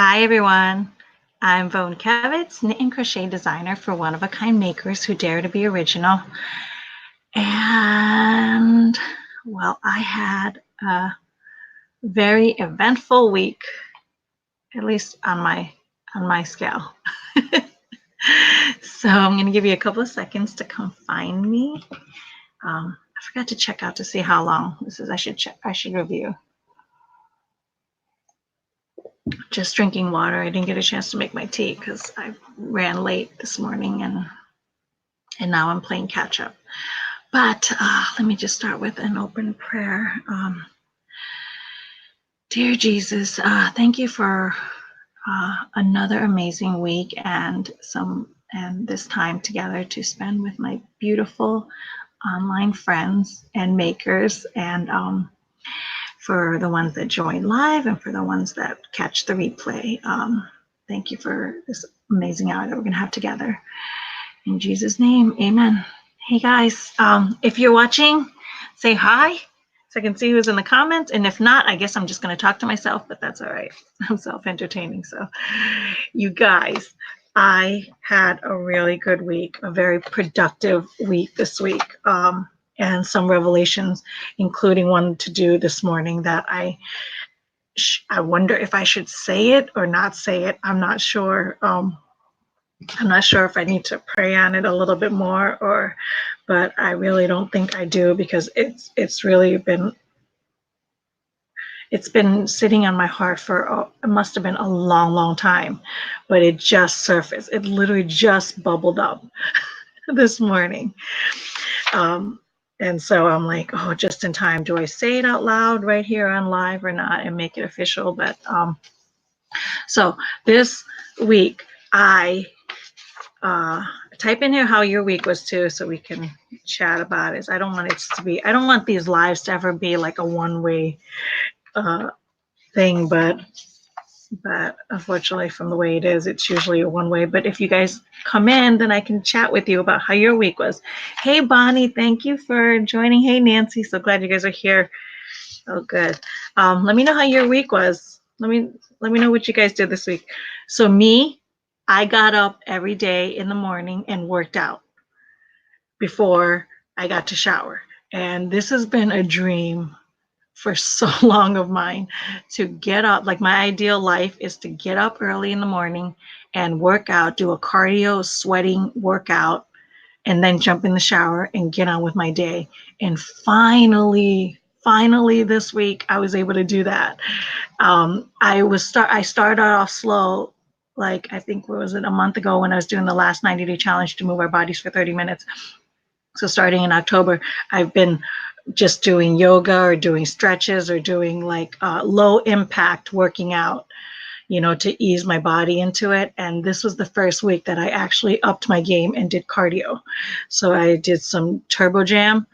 Hi everyone, I'm Vone Kevitz, knit and crochet designer for one-of-a-kind makers who dare to be original. And well, I had a very eventful week, at least on my scale. So I'm going to give you a couple of seconds to come find me. I forgot to check out to see how long this is. I should review. Just drinking water. I didn't get a chance to make my tea because I ran late this morning and now I'm playing catch up. But let me just start with an open prayer. Dear Jesus, thank you for another amazing week and this time together to spend with my beautiful online friends and makers, and for the ones that join live and for the ones that catch the replay. Thank you for this amazing hour that we're going to have together. In Jesus' name, amen. Hey guys, if you're watching, say hi so I can see who's in the comments. And if not, I guess I'm just going to talk to myself, but that's all right. I'm self-entertaining. So you guys, I had a really good week, a very productive week this week, and some revelations, including one to do this morning that I wonder if I should say it or not say it. I'm not sure. I'm not sure if I need to pray on it a little bit more, but I really don't think I do, because it's really been sitting on my heart for it must have been a long time, but it just surfaced. It literally just bubbled up this morning. And so I'm like, oh, just in time. Do I say it out loud right here on live or not and make it official? But so this week I type in here how your week was too, so we can chat about it. I don't want these lives to ever be like a one-way thing, but unfortunately, from the way it is, it's usually a one-way. But if you guys come in, then I can chat with you about how your week was. Hey Bonnie, thank you for joining. Hey Nancy, so glad you guys are here. Oh good. Let me know how your week was. Let me know what you guys did this week. So I got up every day in the morning and worked out before I got to shower. And this has been a dream for so long of mine, to get up. Like, my ideal life is to get up early in the morning and work out, do a cardio sweating workout, and then jump in the shower and get on with my day. And finally this week, I was able to do that. I started off slow. Like, I think, what was it, a month ago, when I was doing the last 90-day challenge to move our bodies for 30 minutes. So starting in October, I've been just doing yoga or doing stretches or doing like low impact working out, to ease my body into it. And this was the first week that I actually upped my game and did cardio. So I did some turbo jam,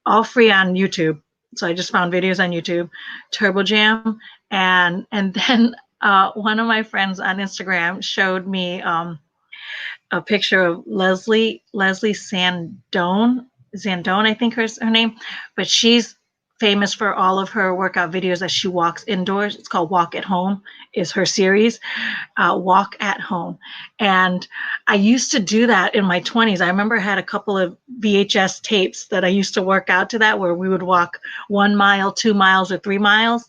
all free on YouTube. So I just found videos on YouTube, turbo jam. And then one of my friends on Instagram showed me a picture of Leslie Zandone, I think her name, but she's famous for all of her workout videos as she walks indoors. It's called Walk at Home, is her series, Walk at Home. And I used to do that in my 20s. I remember I had a couple of VHS tapes that I used to work out to that, where we would walk 1 mile, 2 miles, or 3 miles.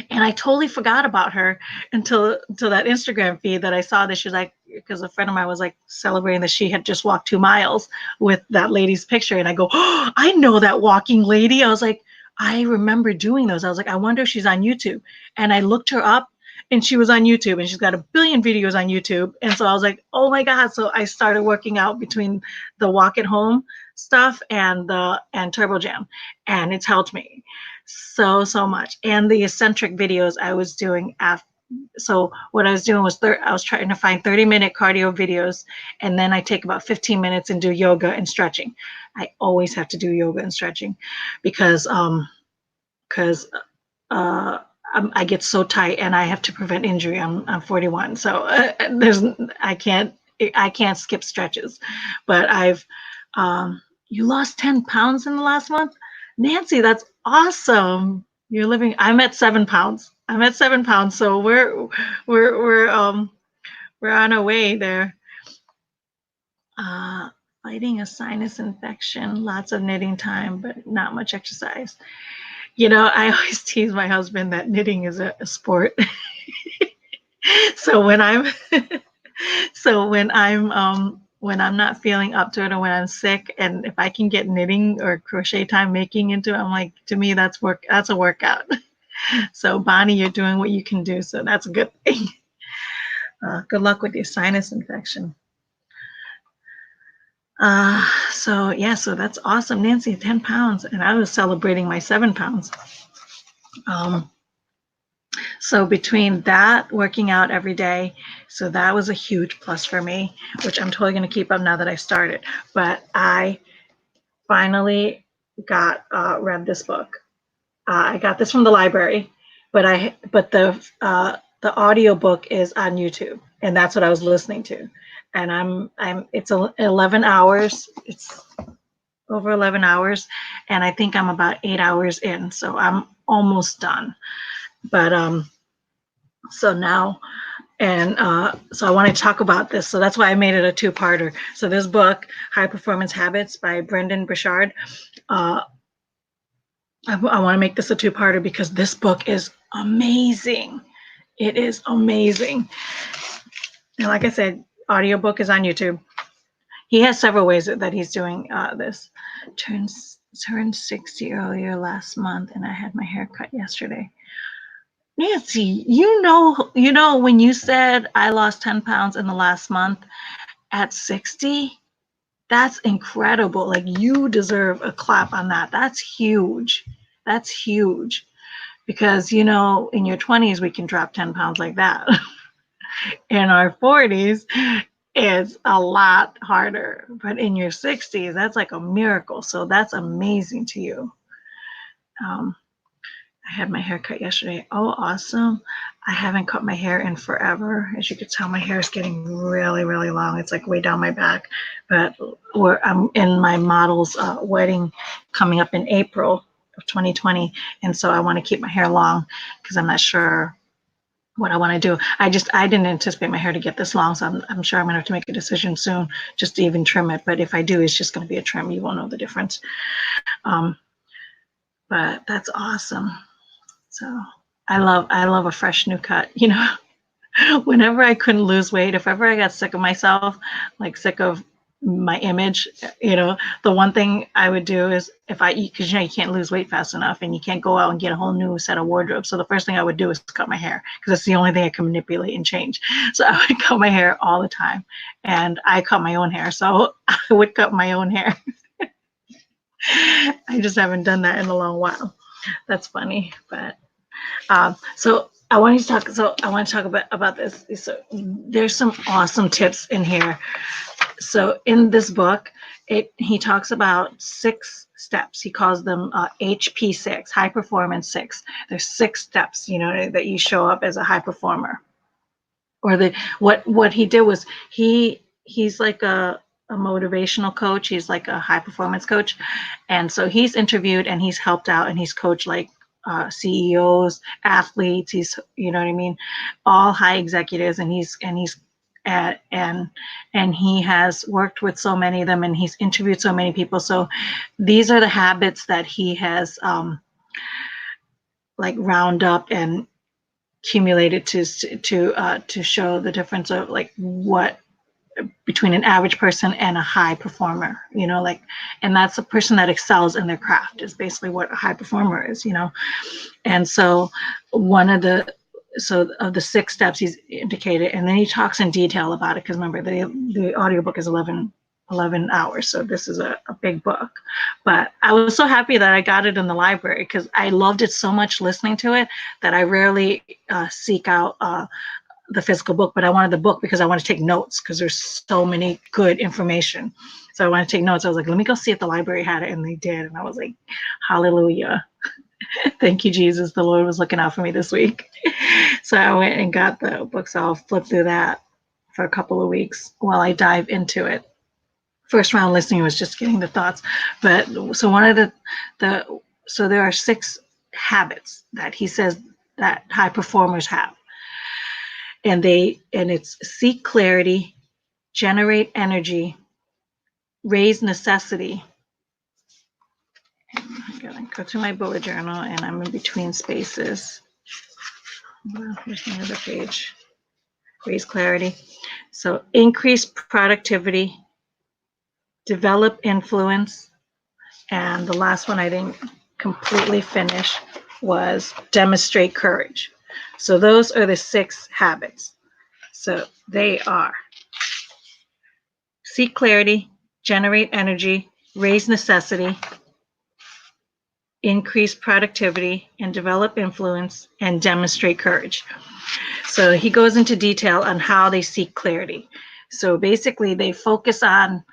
And I totally forgot about her until that Instagram feed that I saw that she was like, because a friend of mine was like celebrating that she had just walked 2 miles with that lady's picture. And I go, oh, I know that walking lady. I was like, I remember doing those. I was like, I wonder if she's on YouTube. And I looked her up and she was on YouTube, and she's got 1 billion videos on YouTube. And so I was like, oh my God. So I started working out between the Walk at Home stuff and Turbo Jam, and it's helped me so much. And the eccentric videos I was doing after. So what I was doing was I was trying to find 30-minute cardio videos, and then I take about 15 minutes and do yoga and stretching. I always have to do yoga and stretching because I get so tight and I have to prevent injury. I'm 41, so I can't skip stretches. But you lost 10 pounds in the last month, Nancy. That's awesome. I'm at 7 pounds. I'm at 7 pounds, so we're we're on our way there. Uh, Fighting a sinus infection, lots of knitting time, but not much exercise. You know, I always tease my husband that knitting is a sport. So when I'm so when I'm not feeling up to it or when I'm sick and if I can get knitting or crochet time making into it, I'm like, to me that's a workout. So Bonnie, you're doing what you can do, so that's a good thing. Good luck with your sinus infection. So yeah, so that's awesome. Nancy, 10 pounds, and I was celebrating my 7 pounds. Um, so between that, working out every day, so that was a huge plus for me, which I'm totally going to keep up now that I started. But I finally got read this book. I got this from the library, but the audio book is on YouTube, and that's what I was listening to. And it's 11 hours. It's over 11 hours, and I think I'm about 8 hours in, so I'm almost done. But so now, and so I want to talk about this. So that's why I made it a two-parter. So this book, High Performance Habits by Brendon Burchard, uh, I want to make this a two-parter because this book is amazing. It is amazing. And like I said, audiobook is on YouTube. He has several ways that he's doing this. Turned 60 earlier last month, and I had my hair cut yesterday. Nancy, you know, when you said I lost 10 pounds in the last month at 60, that's incredible. Like, you deserve a clap on that. That's huge. That's huge. Because, you know, in your 20s, we can drop 10 pounds like that. In our 40s, it's a lot harder. But in your 60s, that's like a miracle. So that's amazing to you. I had my hair cut yesterday. Oh, awesome. I haven't cut my hair in forever. As you can tell, my hair is getting really, really long. It's like way down my back. But I'm in my model's wedding coming up in April of 2020. And so I want to keep my hair long because I'm not sure what I want to do. I didn't anticipate my hair to get this long. So I'm sure I'm going to have to make a decision soon just to even trim it. But if I do, it's just going to be a trim. You won't know the difference. But that's awesome. So I love a fresh new cut. You know, whenever I couldn't lose weight, if ever I got sick of myself, like sick of my image, you know, the one thing I would do is because you know you can't lose weight fast enough and you can't go out and get a whole new set of wardrobe. So the first thing I would do is cut my hair because that's the only thing I can manipulate and change. So I would cut my hair all the time, and I cut my own hair, so I would cut my own hair. I just haven't done that in a long while. That's funny, but. So I want to talk. So I want to talk about this. So there's some awesome tips in here. So in this book, he talks about 6 steps. He calls them HP6, high performance 6. There's 6 steps, you know, that you show up as a high performer. Or what he did was he's like a motivational coach. He's like a high performance coach, and so he's interviewed and he's helped out and he's coached like CEOs, athletes. He's, you know what I mean, all high executives, and he has worked with so many of them, and he's interviewed so many people. So these are the habits that he has like round up and accumulated to show the difference of like what between an average person and a high performer, you know, like, and that's a person that excels in their craft is basically what a high performer is, you know. And so of the 6 steps he's indicated, and then he talks in detail about it because remember the audiobook is 11 hours, so this is a big book. But I was so happy that I got it in the library because I loved it so much listening to it that I rarely seek out the physical book, but I wanted the book because I want to take notes because there's so many good information. So I want to take notes. I was like, let me go see if the library had it, and they did. And I was like, hallelujah. Thank you, Jesus. The Lord was looking out for me this week. So I went and got the book. So I'll flip through that for a couple of weeks while I dive into it. First round listening was just getting the thoughts. But so one of so there are 6 habits that he says that high performers have. And it's seek clarity, generate energy, raise necessity. I'm gonna go to my bullet journal, and I'm in between spaces. Well, here's my other page. Raise clarity. So increase productivity, develop influence, and the last one I didn't completely finish was demonstrate courage. So those are the 6 habits. So they are seek clarity, generate energy, raise necessity, increase productivity, and develop influence, and demonstrate courage. So he goes into detail on how they seek clarity. So basically, they focus on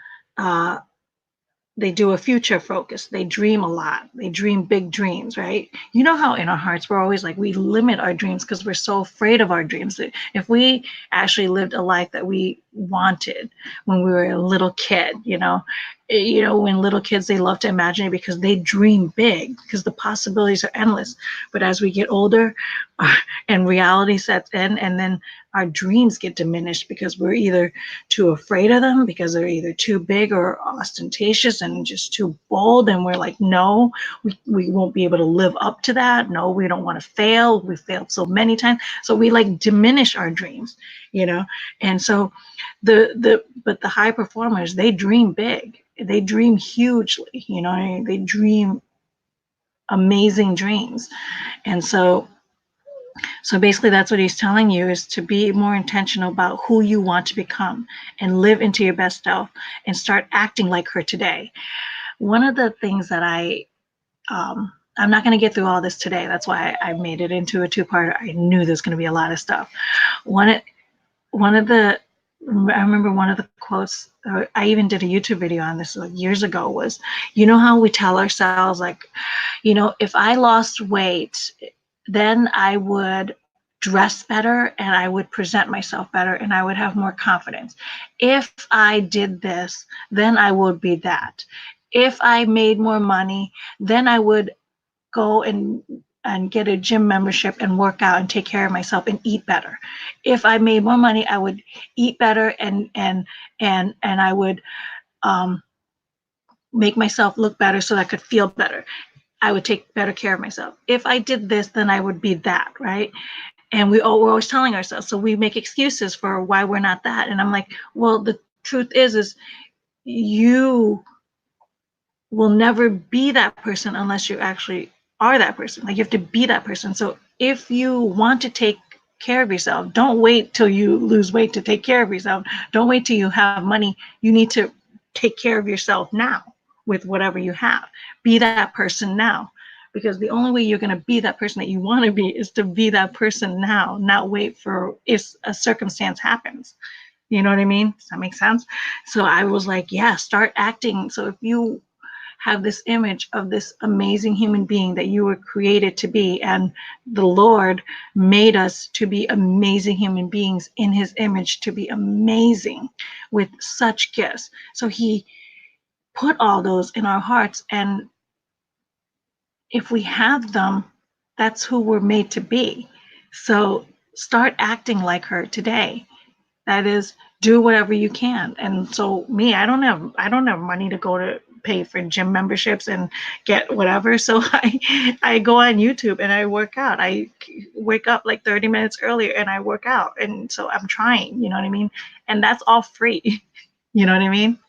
they do a future focus. They dream a lot. They dream big dreams, right? You know how in our hearts we're always like, we limit our dreams because we're so afraid of our dreams. If we actually lived a life that we wanted when we were a little kid, when little kids, they love to imagine it because they dream big because the possibilities are endless. But as we get older and reality sets in, and then our dreams get diminished because we're either too afraid of them, because they're either too big or ostentatious and just too bold, and we're like, no, we won't be able to live up to that. No, we don't want to fail. We failed so many times, so we like diminish our dreams, and so but the high performers, they dream big, they dream hugely, they dream amazing dreams. And so basically that's what he's telling you, is to be more intentional about who you want to become and live into your best self and start acting like her today. One of the things that I'm not going to get through all this today. That's why I made it into a 2-parter. I knew there's going to be a lot of stuff. I remember one of the quotes, I even did a YouTube video on this like years ago, was, how we tell ourselves, like, if I lost weight, then I would dress better and I would present myself better and I would have more confidence. If I did this, then I would be that. If I made more money, then I would go and get a gym membership and work out and take care of myself and eat better. If I made more money, I would eat better and I would make myself look better so I could feel better. I would take better care of myself. If I did this, then I would be that, right? And we're always telling ourselves, so we make excuses for why we're not that. And I'm like, well, the truth is you will never be that person unless you actually are that person. Like, you have to be that person. So if you want to take care of yourself, don't wait till you lose weight to take care of yourself. Don't wait till you have money. You need to take care of yourself now with whatever you have. Be that person now, because the only way you're going to be that person that you want to be is to be that person now, not wait for if a circumstance happens. You know what I mean? Does that make sense? So I was like, yeah, start acting. So if you have this image of this amazing human being that you were created to be, and the Lord made us to be amazing human beings in his image, to be amazing with such gifts. So he put all those in our hearts, and if we have them, that's who we're made to be. So start acting like her today. That is, do whatever you can. And so me, I don't have money to go to pay for gym memberships and get whatever. So I go on YouTube and I work out. I wake up like 30 minutes earlier and I work out. And so I'm trying, you know what I mean? And that's all free. You know what I mean?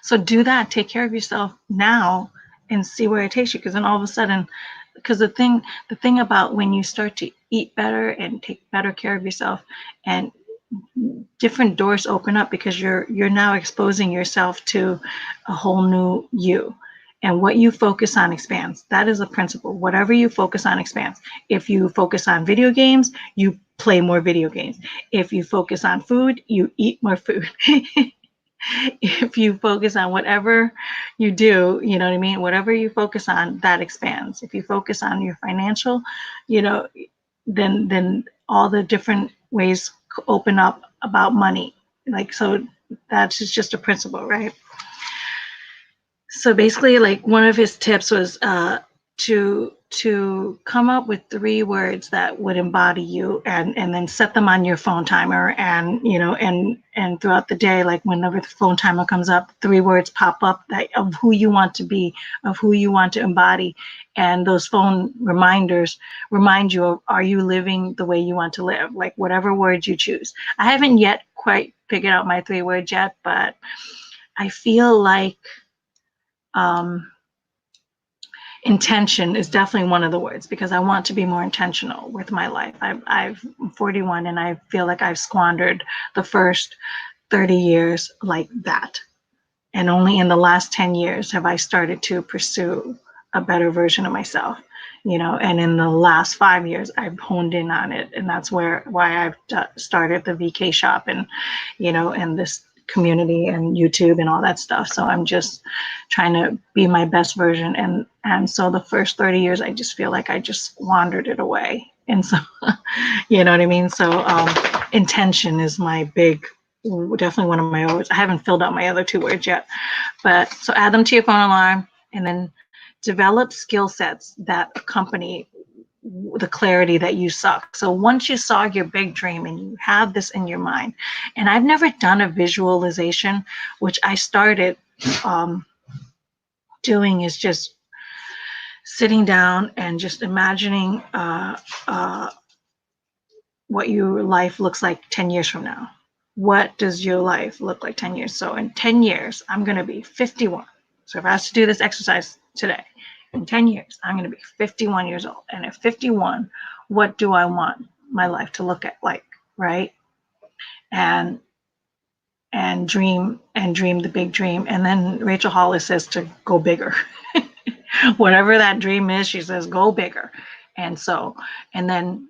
So do that. Take care of yourself now and see where it takes you. Because then all of a sudden, because the thing about when you start to eat better and take better care of yourself, and different doors open up, because you're now exposing yourself to a whole new you, and what you focus on expands. That is a principle. Whatever you focus on expands. If you focus on video games, you play more video games. If you focus on food, you eat more food. If you focus on whatever you do, you know what I mean? Whatever you focus on, that expands. If you focus on your financial, then all the different ways open up about money. Like, so that's just a principle, right? So basically, like, one of his tips was to come up with 3 words that would embody you, and then set them on your phone timer, and and throughout the day, like whenever the phone timer comes up, 3 words pop up that of who you want to be, of who you want to embody, and those phone reminders remind you of, are you living the way you want to live, like whatever words you choose. I haven't yet quite figured out my 3 words yet, but I feel like intention is definitely one of the words, because I want to be more intentional with my life. I'm 41, and I feel like I've squandered the first 30 years like that. And only in the last 10 years have I started to pursue a better version of myself, and in the last 5 years, I've honed in on it. And that's why I've started the VK shop, and, and this community and YouTube and all that stuff. So I'm just trying to be my best version. And so the first 30 years, I just feel like I just squandered it away. And so, you know what I mean? So intention is my big, definitely one of my words. I haven't filled out my other 2 words yet, but so add them to your phone alarm, and then develop skill sets that accompany the clarity that you saw. So once you saw your big dream and you have this in your mind, and I've never done a visualization, which I started doing, is just sitting down and just imagining what your life looks like 10 years from now. What does your life look like 10 years? So in 10 years, I'm going to be 51. So if I was to do this exercise today, in 10 years, I'm going to be 51 years old. And at 51, what do I want my life to look like, right? And dream the big dream. And then Rachel Hollis says to go bigger. Whatever that dream is, she says, go bigger. And so, and then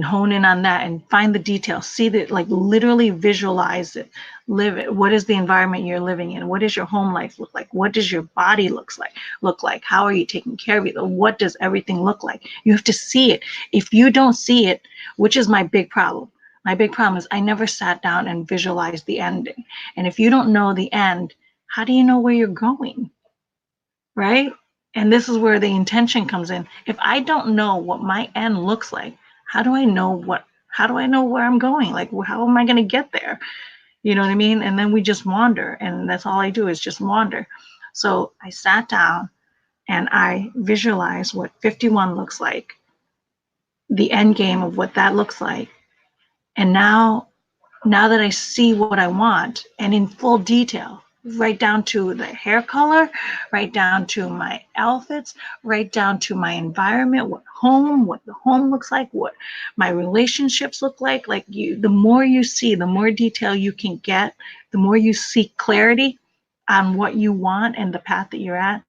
hone in on that and find the details, see that, like literally visualize it, live it. What is the environment you're living in? What does your home life look like? What does your body look like? How are you taking care of it? What does everything look like? You have to see it. If you don't see it, which is my big problem. My big problem is I never sat down and visualized the ending. And if you don't know the end, how do you know where you're going? Right? And this is where the intention comes in. If I don't know what my end looks like, how do I know where I'm going? Like, how am I going to get there? You know what I mean? And then we just wander, and that's all I do is just wander. So I sat down and I visualized what 51 looks like, the end game of what that looks like. And now that I see what I want, and in full detail, right down to the hair color, right down to my outfits, right down to my environment, what the home looks like, what my relationships look like. Like the more you see, the more detail you can get, the more you seek clarity on what you want and the path that you're at,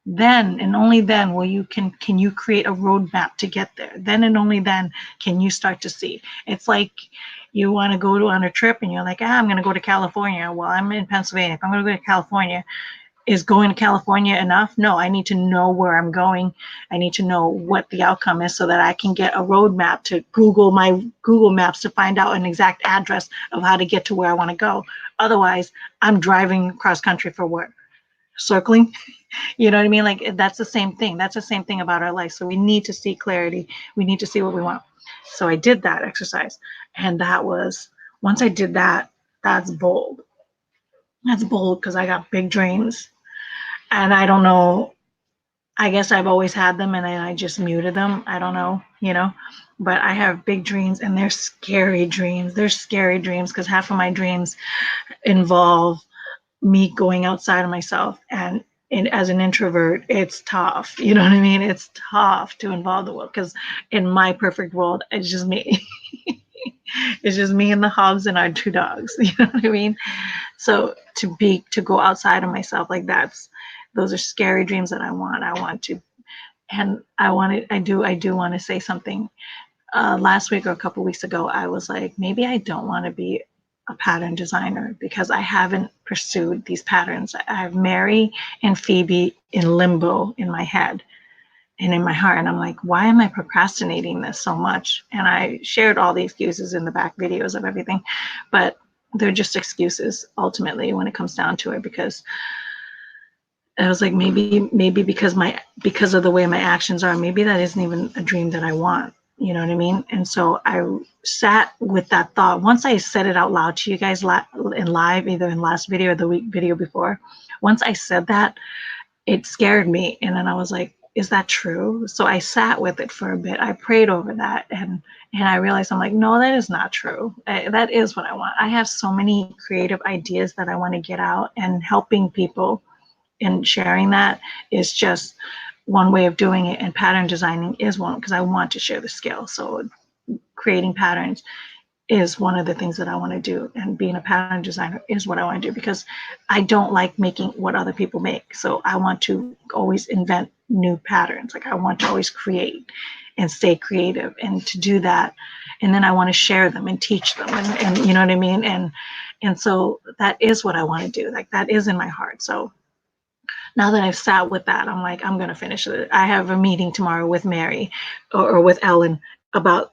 then and only then will you can you create a roadmap to get there. Then and only then can you start to see. It's like you want to go on a trip and you're like, I'm going to go to California. Well, I'm in Pennsylvania. If I'm going to go to California, is going to California enough? No, I need to know where I'm going. I need to know what the outcome is so that I can get a roadmap to Google my Google Maps to find out an exact address of how to get to where I want to go. Otherwise, I'm driving cross country for work, circling. You know what I mean? Like that's the same thing. That's the same thing about our life. So we need to see clarity. We need to see what we want. So I did that exercise. And that was, once I did that, that's bold. That's bold because I got big dreams. And I don't know, I guess I've always had them and then I just muted them. I don't know, but I have big dreams and they're scary dreams. They're scary dreams because half of my dreams involve me going outside of myself, and as an introvert, it's tough. You know what I mean? It's tough to involve the world because in my perfect world, it's just me. It's just me and the hogs and our 2 dogs. You know what I mean? So to go outside of myself, like those are scary dreams that I want to, and I do want to say something. Last week or a couple weeks ago, I was like, maybe I don't want to be a pattern designer because I haven't pursued these patterns. I have Mary and Phoebe in limbo in my head and in my heart. And I'm like, why am I procrastinating this so much? And I shared all the excuses in the back videos of everything, but they're just excuses ultimately when it comes down to it, because I was like, maybe because of the way my actions are, maybe that isn't even a dream that I want. You know what I mean? And so I sat with that thought. Once I said it out loud to you guys in live, either in last video or the week video before, once I said that, it scared me. And then I was like, is that true? So I sat with it for a bit. I prayed over that, and I realized, I'm like, no, that is not true. That is what I want. I have so many creative ideas that I want to get out, and helping people and sharing that is just one way of doing it. And pattern designing is one, because I want to share the skill. So creating patterns is one of the things that I want to do. And being a pattern designer is what I want to do, because I don't like making what other people make. So I want to always invent new patterns. Like, I want to always create and stay creative, and to do that. And then I want to share them and teach them, and you know what I mean? And so that is what I want to do. Like, that is in my heart. So now that I've sat with that, I'm like, I'm going to finish it. I have a meeting tomorrow with Mary or with Ellen about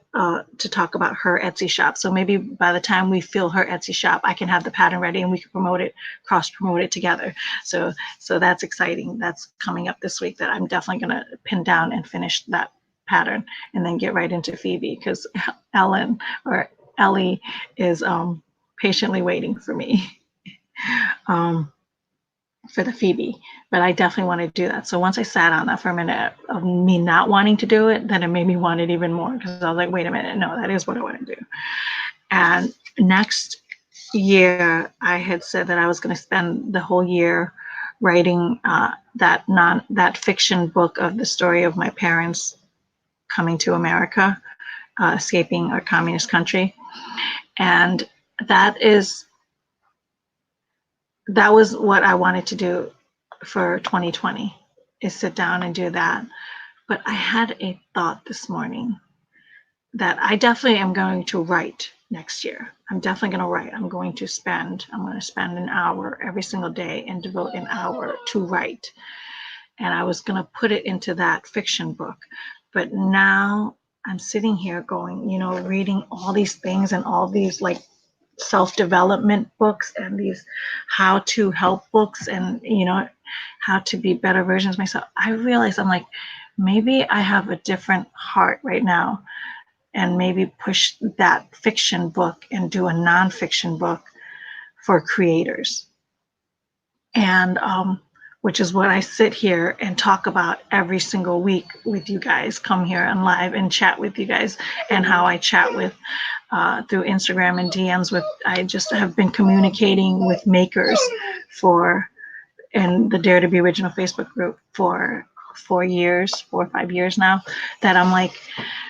to talk about her Etsy shop. So maybe by the time we fill her Etsy shop, I can have the pattern ready and we can promote it, cross promote it together. So that's exciting. That's coming up this week, that I'm definitely going to pin down and finish that pattern, and then get right into Phoebe, because Ellen or Ellie is patiently waiting for me. For the Phoebe, but I definitely want to do that. So once I sat on that for a minute of me not wanting to do it, then it made me want it even more, because I was like, wait a minute, no, that is what I want to do. And next year, I had said that I was going to spend the whole year writing that fiction book of the story of my parents coming to America, escaping our communist country. And that was what I wanted to do for 2020, is sit down and do that. But I had a thought this morning that I definitely am going to write next year. I'm definitely going to write. I'm going to spend an hour every single day and devote an hour to write. And I was going to put it into that fiction book. But now I'm sitting here going, reading all these things and all these like self-development books and these how-to help books, and how to be better versions of myself. I realize, I'm like, maybe I have a different heart right now, and maybe push that fiction book and do a nonfiction book for creators. And which is what I sit here and talk about every single week with you guys. Come here and live and chat with you guys, and how I chat with through Instagram and DMs I just have been communicating with makers in the Dare to Be Original Facebook group for 4 or 5 years now, that I'm like,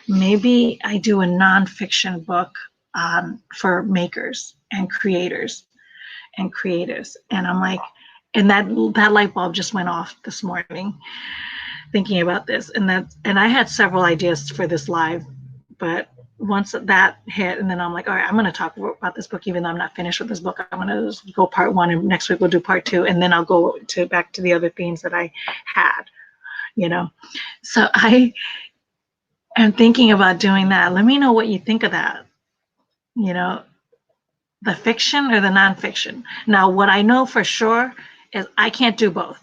maybe I do a nonfiction book for makers and creators and creatives. And I'm like, and that light bulb just went off this morning thinking about this. And I had several ideas for this live, but once that hit, and then I'm like, all right, I'm going to talk about this book, even though I'm not finished with this book. I'm going to go part 1, and next week we'll do part 2, and then I'll go back to the other themes that I had, So I am thinking about doing that. Let me know what you think of that, the fiction or the nonfiction. Now, what I know for sure is I can't do both.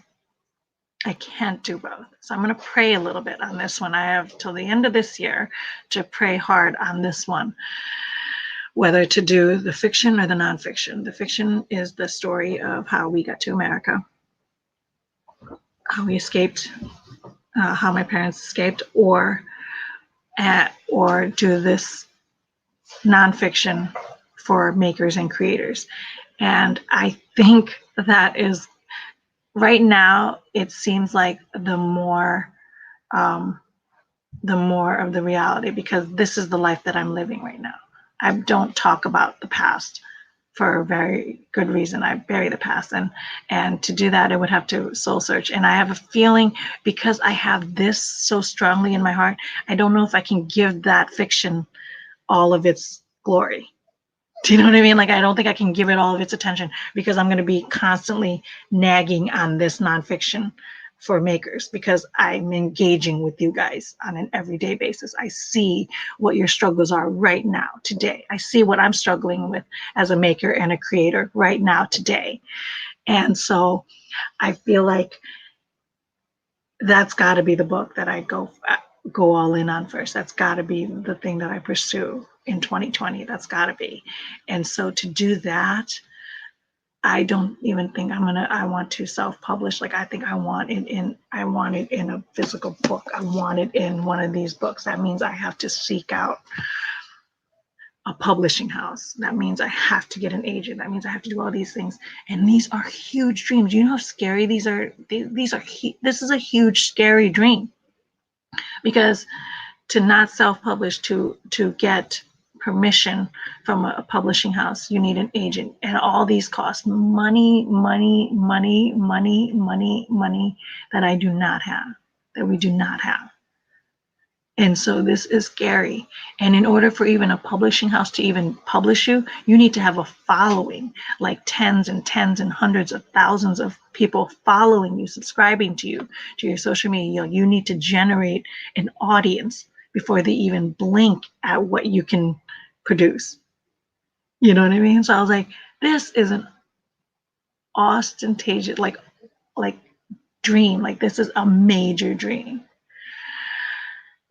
I can't do both. So I'm going to pray a little bit on this one. I have till the end of this year to pray hard on this one, whether to do the fiction or the nonfiction. The fiction is the story of how we got to America, how we escaped, how my parents escaped, or do this nonfiction for makers and creators. And I think that is, right now, it seems like the more of the reality, because this is the life that I'm living right now. I don't talk about the past for a very good reason. I bury the past, and to do that, I would have to soul search. And I have a feeling, because I have this so strongly in my heart, I don't know if I can give that fiction all of its glory. Do you know what I mean? Like, I don't think I can give it all of its attention, because I'm going to be constantly nagging on this nonfiction for makers, because I'm engaging with you guys on an everyday basis. I see what your struggles are right now, today. I see what I'm struggling with as a maker and a creator right now, today. And so I feel like that's got to be the book that I go all in on first. That's got to be the thing that I pursue in 2020. That's got to be. And so to do that, I don't even think I want to self-publish. Like I think I want it in a physical book. I want it in one of these books. That means I have to seek out a publishing house. That means I have to get an agent. That means I have to do all these things. And these are huge dreams. You know how scary these are? This is a huge, scary dream, because to not self-publish, to get permission from a publishing house, you need an agent, and all these cost money, money, money, money, money, money that I do not have, that we do not have. And so this is scary. And in order for even a publishing house to even publish you, you need to have a following, like tens and tens and hundreds of thousands of people following you, subscribing to you, to your social media. You need to generate an audience before they even blink at what you can produce. You know what I mean? So I was like, this is an ostentatious, like dream. Like this is a major dream.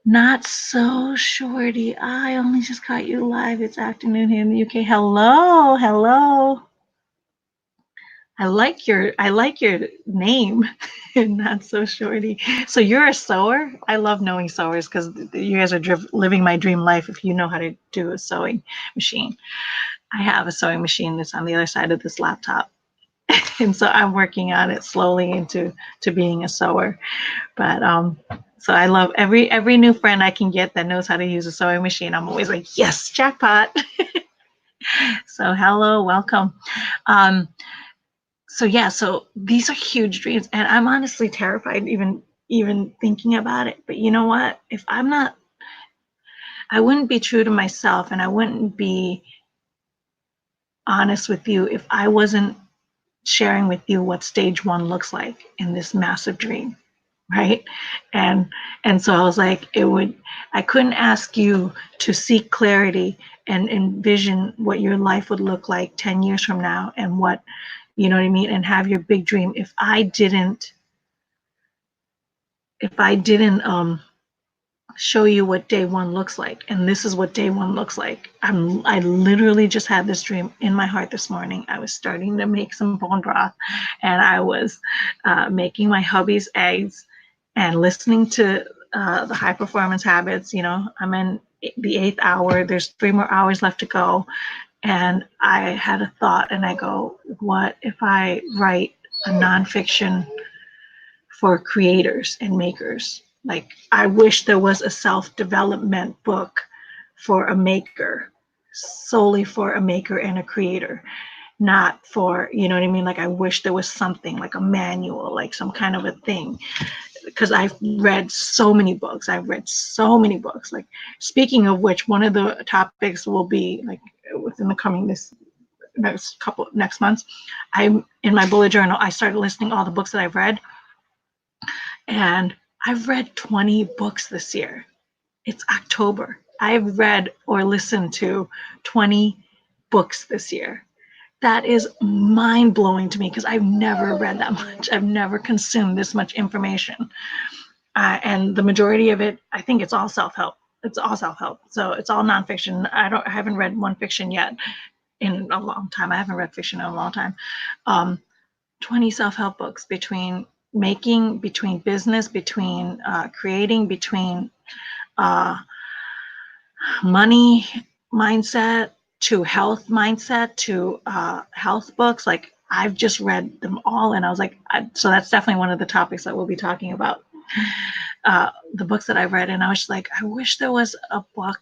Not so shorty. I only just caught you live. It's afternoon here in the UK. Hello, hello. I like your name. Not so shorty. So you're a sewer? I love knowing sewers because you guys are living my dream life if you know how to do a sewing machine. I have a sewing machine that's on the other side of this laptop. And so I'm working on it slowly into being a sewer. But so I love every new friend I can get that knows how to use a sewing machine. I'm always like, yes, jackpot. So hello, welcome. So yeah, so these are huge dreams, and I'm honestly terrified even thinking about it. But you know what? If I'm not, I wouldn't be true to myself, and I wouldn't be honest with you if I wasn't sharing with you what stage one looks like in this massive dream, right? And so I was like, I couldn't ask you to seek clarity and envision what your life would look like 10 years from now, and what, you know what I mean, and have your big dream if I didn't show you what day one looks like. And this is what day one looks like. I literally just had this dream in my heart this morning. I was starting to make some bone broth, and I was making my hubby's eggs and listening to the high performance habits. You know, I'm in the 8th hour. There's 3 more hours left to go. And I had a thought, and I go, what if I write a nonfiction for creators and makers? Like, I wish there was a self-development book for a maker, solely for a maker and a creator, not for, you know what I mean? Like, I wish there was something like a manual, like some kind of a thing, because I've read so many books. Like, speaking of which, one of the topics will be like within the coming next months. I'm in my bullet journal. I started listing all the books that I've read, and I've read 20 books this year. It's October. I've read or listened to 20 books this year. That is mind blowing to me because I've never read that much. I've never consumed this much information. And the majority of it, I think it's all self-help. It's all self-help. So it's all nonfiction. I haven't read one fiction yet in a long time. I haven't read fiction in a long time. 20 self-help books between making, between business, between creating, between money mindset to health mindset to health books. Like, I've just read them all, and I was like, so that's definitely one of the topics that we'll be talking about, the books that I've read. And I was just like, I wish there was a book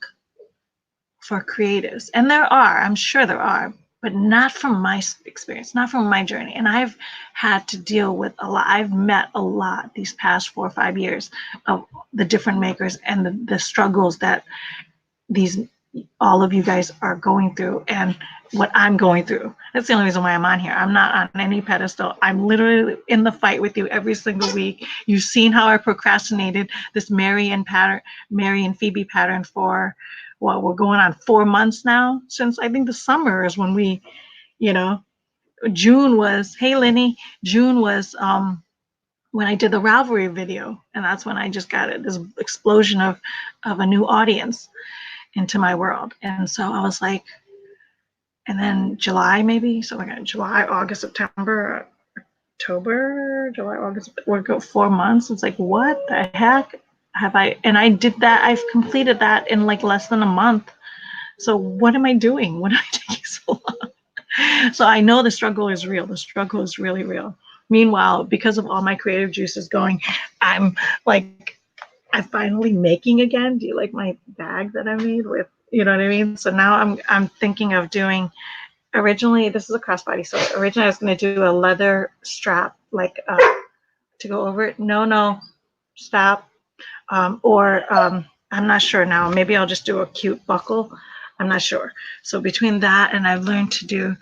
for creatives, and there are, I'm sure there are, but not from my experience, not from my journey. And I've had to deal with a lot. I've met a lot these past 4 or 5 years of the different makers and the struggles that all of you guys are going through, and what I'm going through. That's the only reason why I'm on here. I'm not on any pedestal. I'm literally in the fight with you every single week. You've seen how I procrastinated this Mary and Phoebe pattern for, well, we're going on 4 months now, since I think the summer is when we, you know, June was, hey Lenny, June was when I did the Ravelry video, and that's when I just got this explosion of a new audience into my world. And so I was like, and then July maybe, so like July, August, September, October, July, August, we'll go 4 months. It's like, what the heck have I? And I did that. I've completed that in like less than a month. So what am I doing? What am I taking so long? So I know the struggle is real. The struggle is really real. Meanwhile, because of all my creative juices going, I'm like, I'm finally making again. Do you like my bag that I made with, you know what I mean? So now I'm thinking of doing. Originally, this is a crossbody. So originally, I was going to do a leather strap, like to go over it. No, stop. I'm not sure now. Maybe I'll just do a cute buckle. I'm not sure. So between that and I've learned to do,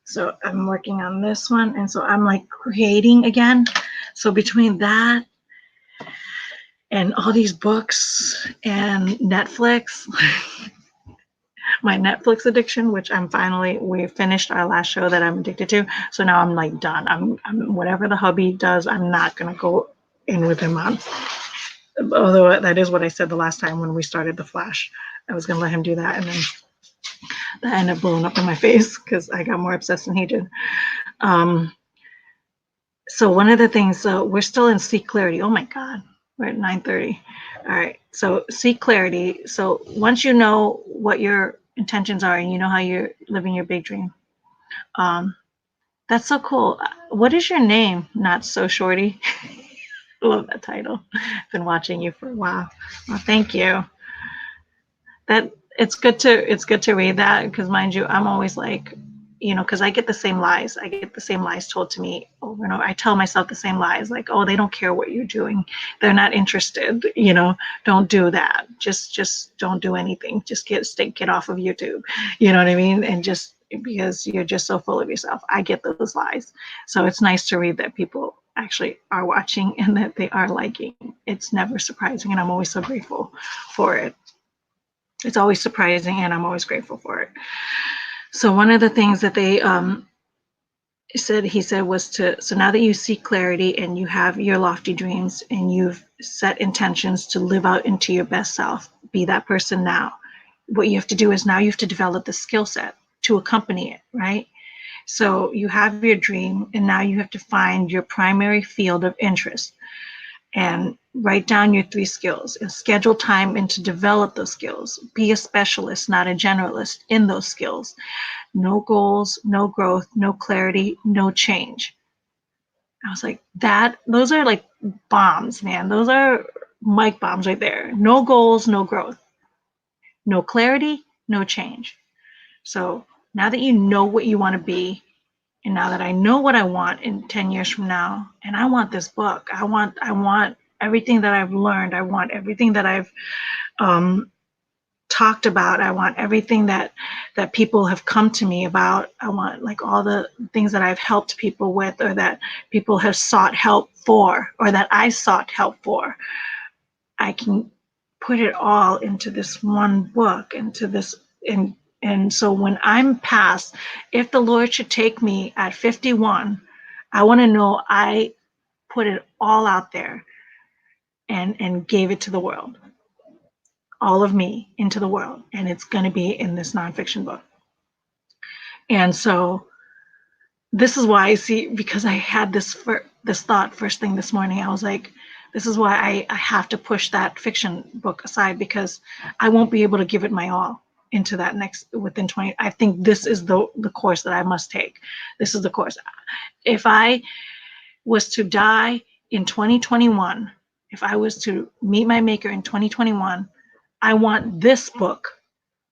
so I'm working on this one. And so I'm like creating again. So between that and all these books and Netflix, my Netflix addiction, which we finished our last show that I'm addicted to. So now I'm like done. I'm whatever the hubby does, I'm not going to go in with him on. Although that is what I said the last time when we started the Flash. I was going to let him do that, and then that ended up blowing up in my face because I got more obsessed than he did. So one of the things, we're still in Seek Clarity. Oh my God, we're at 9:30. All right, so Seek Clarity. So once you know what your intentions are and you know how you're living your big dream, that's so cool. What is your name? Not So Shorty. I love that title. I've been watching you for a while. Well, thank you. That it's good to read that because mind you, I'm always like, because I get the same lies. I get the same lies told to me over and over. I tell myself the same lies, like, oh, they don't care what you're doing. They're not interested. Don't do that. Just don't do anything. Just get off of YouTube. You know what I mean? And just because you're just so full of yourself. I get those lies. So it's nice to read that people actually are watching and that they are liking. It's never surprising, and I'm always so grateful for it. It's always surprising, and I'm always grateful for it. So one of the things that they he said was so now that you seek clarity and you have your lofty dreams and you've set intentions to live out into your best self, be that person now. What you have to do is now you have to develop the skill set to accompany it, right? So you have your dream, and now you have to find your primary field of interest and write down your 3 skills and schedule time in to develop those skills. Be a specialist, not a generalist in those skills. No goals, no growth, no clarity, no change. I was like, those are like bombs, man. Those are mic bombs right there. No goals, no growth, no clarity, no change. So now that you know what you want to be, and now that I know what I want in 10 years from now, and I want this book, I want everything that I've learned. I want everything that I've talked about. I want everything that people have come to me about. I want like all the things that I've helped people with, or that people have sought help for, or that I sought help for. I can put it all into this one book, into this. And so when I'm past, if the Lord should take me at 51, I want to know I put it all out there and gave it to the world, all of me into the world, and it's going to be in this nonfiction book. And so this is why I see, because I had this thought first thing this morning. I was like, this is why I have to push that fiction book aside, because I won't be able to give it my all into that within 20. I think this is the course that I must take. This is the course. If I was to die in 2021, if I was to meet my maker in 2021, I want this book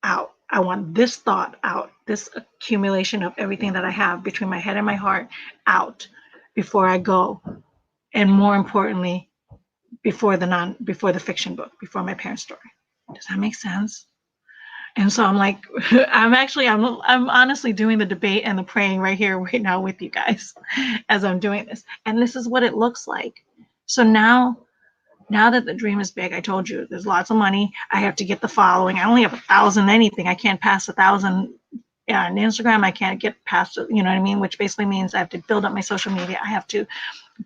out. I want this thought out, this accumulation of everything that I have between my head and my heart out before I go. And more importantly, before the fiction book, before my parents' story. Does that make sense? And so I'm like, I'm honestly doing the debate and the praying right here, right now with you guys as I'm doing this. And this is what it looks like. So now that the dream is big, I told you there's lots of money. I have to get the following. I only have 1,000 anything. I can't pass 1,000 And Instagram, I can't get past it, you know what I mean? Which basically means I have to build up my social media. I have to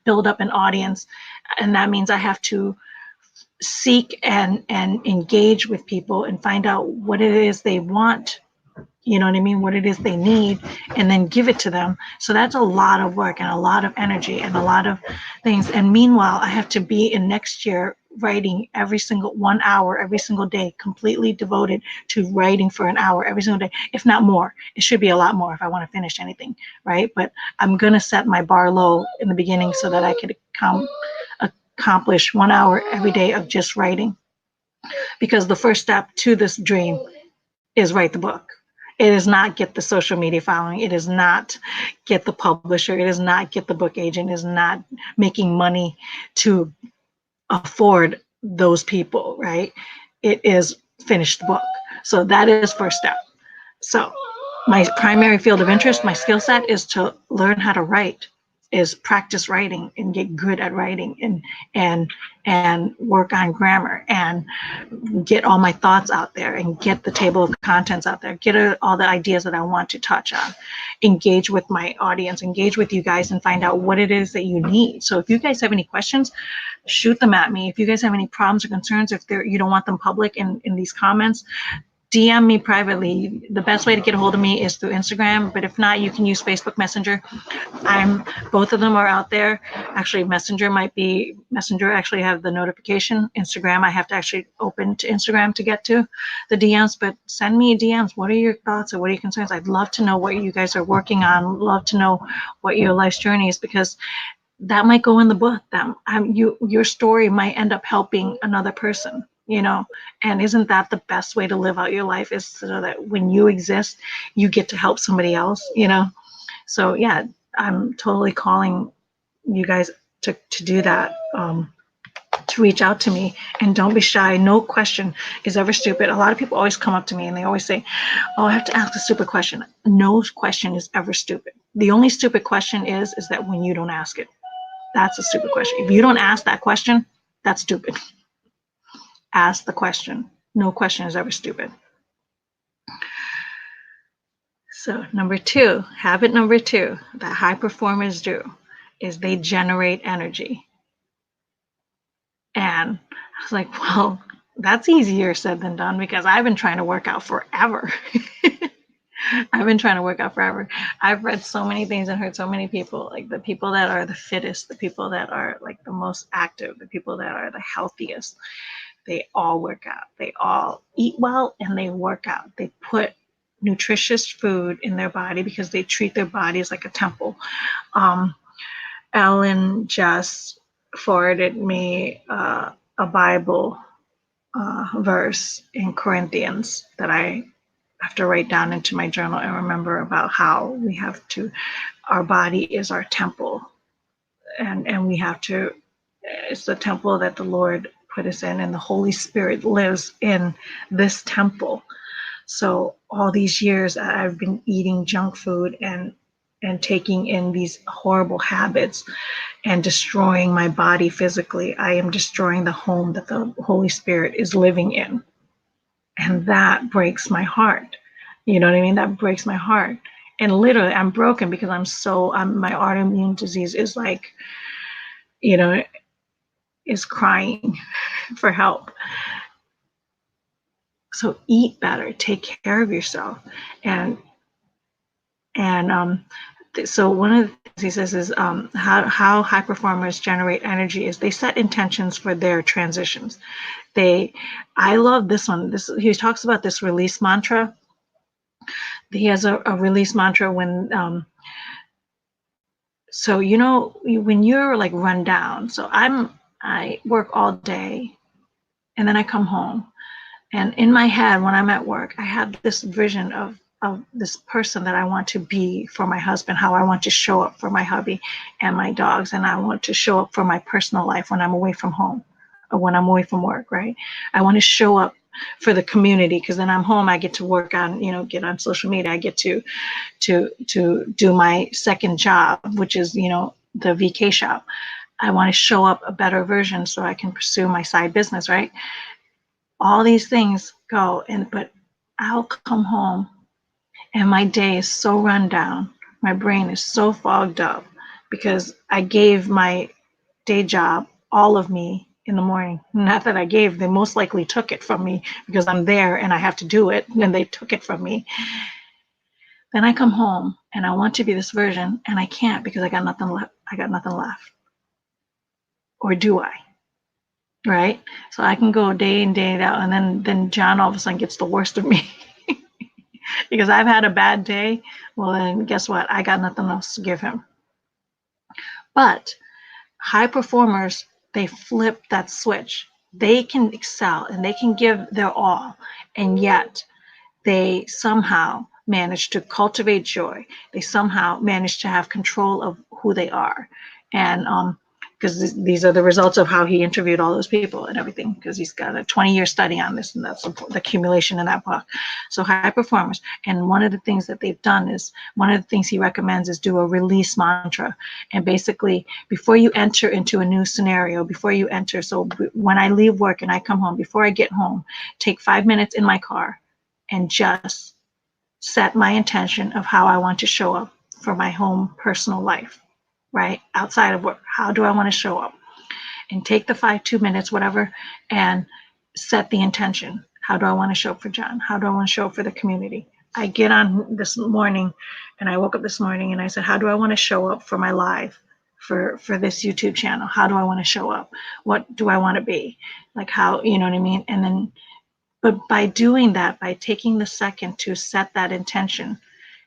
build up an audience. And that means I have to seek and engage with people and find out what it is they want, you know what I mean, what it is they need, and then give it to them. So that's a lot of work and a lot of energy and a lot of things. And meanwhile, I have to be in next year writing every single 1 hour every single day, completely devoted to writing for an hour every single day, if not more. It should be a lot more if I want to finish anything, right? But I'm going to set my bar low in the beginning so that I could accomplish 1 hour every day of just writing, because the first step to this dream is write the book. It is not get the social media following. It is not get the publisher. It is not get the book agent. It is not making money to afford those people, right? It is finish the book. So that is first step. So my primary field of interest, my skill set, is to learn how to write, is practice writing and get good at writing, and work on grammar and get all my thoughts out there and get the table of contents out there, get all the ideas that I want to touch on, engage with my audience, engage with you guys, and find out what it is that you need. So if you guys have any questions, shoot them at me. If you guys have any problems or concerns, if you don't want them public in these comments, DM me privately. The best way to get a hold of me is through Instagram, but if not, you can use Facebook Messenger. Both of them are out there. Actually, Messenger actually have the notification. Instagram, I have to actually open to Instagram to get to the DMs, but send me DMs. What are your thoughts or what are your concerns? I'd love to know what you guys are working on. Love to know what your life's journey is, because that might go in the book. Your story might end up helping another person, you know. And isn't that the best way to live out your life, is so that when you exist, you get to help somebody else, you know? So yeah, I'm totally calling you guys to do that, to reach out to me, and don't be shy. No question is ever stupid. A lot of people always come up to me and they always say, oh, I have to ask a stupid question. No question is ever stupid. The only stupid question is that when you don't ask it. That's a stupid question. If you don't ask that question, that's stupid. Ask the question. No question is ever stupid. So habit number two that high performers do is they generate energy. And I was like, well, that's easier said than done, because I've been trying to work out forever. I've read so many things and heard so many people, like the people that are the fittest, the people that are like the most active, the people that are the healthiest, they all work out. They all eat well and they work out. They put nutritious food in their body because they treat their bodies like a temple. Ellen just forwarded me a Bible verse in Corinthians that I have to write down into my journal and remember, about how we have to, our body is our temple, and we have to, it's the temple that the Lord put us in, and the Holy Spirit lives in this temple. So all these years I've been eating junk food and taking in these horrible habits and destroying my body physically. I am destroying the home that the Holy Spirit is living in. And that breaks my heart. You know what I mean? That breaks my heart. And literally, I'm broken because my autoimmune disease is like, you know, is crying for help. So eat better, take care of yourself. So one of the things he says is how high performers generate energy is they set intentions for their transitions. I love this one. He talks about this release mantra. He has a release mantra when, so, you know, when you're like run down. So I work all day and then I come home, and in my head, when I'm at work, I have this vision of this person that I want to be for my husband, how I want to show up for my hubby and my dogs, and I want to show up for my personal life when I'm away from home or when I'm away from work, right? I want to show up for the community, because then I'm home, I get to work on, you know, get on social media, I get to do my second job, which is, you know, the VK shop. I want to show up a better version so I can pursue my side business, right? All these things go, but I'll come home And my day is so run down. My brain is so fogged up because I gave my day job all of me in the morning. Not that I gave, they most likely took it from me because I'm there and I have to do it, and they took it from me. Then I come home and I want to be this version and I can't because I got nothing left. I got nothing left. Or do I? Right? So I can go day in, day out, and then John all of a sudden gets the worst of me. Because I've had a bad day. Well, then guess what? I got nothing else to give him. But high performers, they flip that switch. They can excel and they can give their all, and yet they somehow manage to cultivate joy. They somehow manage to have control of who they are. And because these are the results of how he interviewed all those people and everything, because he's got a 20-year study on this, and that's the accumulation in that book. So high performers, and one of the things that they've done is, one of the things he recommends is do a release mantra. And basically, before you enter into a new scenario, before you enter, so when I leave work and I come home, before I get home, take 5 minutes in my car and just set my intention of how I want to show up for my home personal life, right? Outside of work, how do I want to show up? And take the 2 minutes, whatever, and set the intention. How do I want to show up for John? How do I want to show up for the community? I get on this morning, and I woke up this morning and I said, how do I want to show up for my live, for this YouTube channel? How do I want to show up? What do I want to be? Like, how, you know what I mean? And then, but by doing that, by taking the second to set that intention,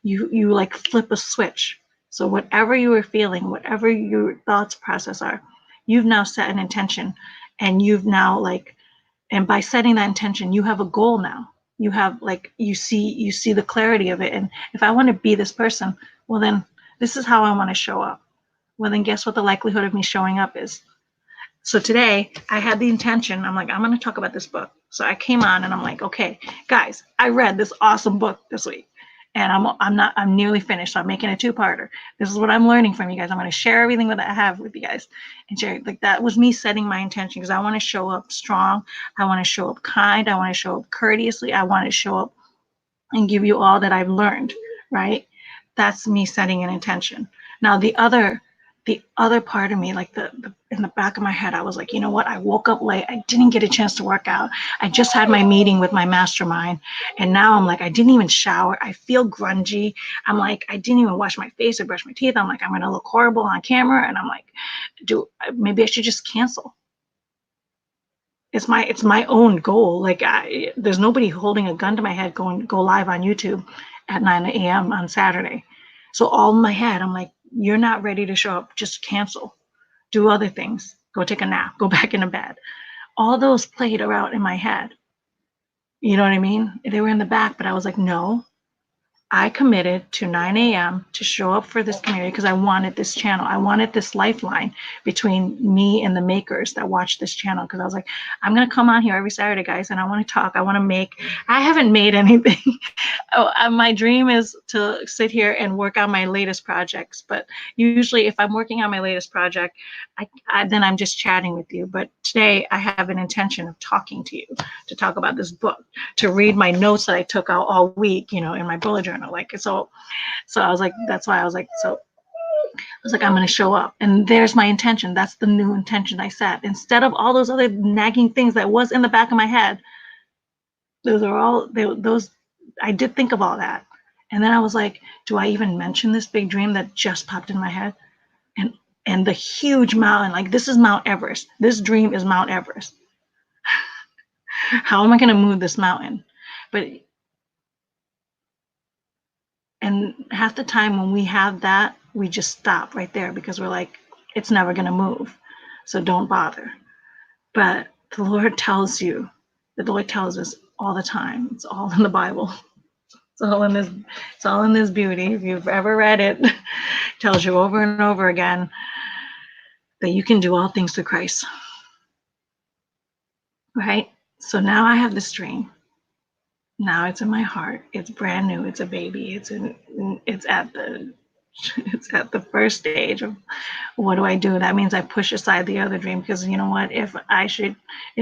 you like flip a switch. So whatever you are feeling, whatever your thoughts process are, you've now set an intention, and you've now and by setting that intention, you have a goal now. You have you see the clarity of it. And if I want to be this person, well then this is how I want to show up. Well then guess what the likelihood of me showing up is? So today I had the intention, I'm like, I'm going to talk about this book. So I came on and I'm like, okay, guys, I read this awesome book this week, and I'm nearly finished. So I'm making a 2-parter. This is what I'm learning from you guys. I'm going to share everything that I have with you guys, and share, that was me setting my intention, because I want to show up strong. I want to show up kind. I want to show up courteously. I want to show up and give you all that I've learned, right? That's me setting an intention. Now the other part of me, in the back of my head, I was like, you know what? I woke up late. I didn't get a chance to work out. I just had my meeting with my mastermind. And now I'm like, I didn't even shower. I feel grungy. I'm like, I didn't even wash my face or brush my teeth. I'm like, I'm going to look horrible on camera. And I'm like, maybe I should just cancel. It's my own goal. There's nobody holding a gun to my head go live on YouTube at 9 a.m. on Saturday. So all in my head, I'm like, you're not ready to show up, just cancel. Do other things. Go take a nap. Go back into bed. All those played around in my head. You know what I mean? They were in the back, but I was like, no. I committed to 9 a.m. to show up for this community because I wanted this channel. I wanted this lifeline between me and the makers that watch this channel, because I was like, I'm going to come on here every Saturday, guys, and I want to talk. I want to make. I haven't made anything. My dream is to sit here and work on my latest projects. But usually if I'm working on my latest project, then I'm just chatting with you. But today I have an intention of talking to you, to talk about this book, to read my notes that I took out all week, in my bullet journal. So I was like, that's why I was like, I'm going to show up, and there's my intention. That's the new intention I set, instead of all those other nagging things that was in the back of my head. Those I did think of all that, and then I was like, do I even mention this big dream that just popped in my head? And the huge mountain, this is Mount Everest. This dream is Mount Everest. How am I going to move this mountain? And half the time when we have that, we just stop right there, because we're like, it's never going to move. So don't bother. But the Lord tells us all the time. It's all in the Bible. It's all in this beauty. If you've ever read it, it tells you over and over again that you can do all things through Christ. Right? So now I have this dream. Now it's in my heart. It's brand new. It's a baby. It's at the first stage of, what do I do? That means I push aside the other dream, because you know what? If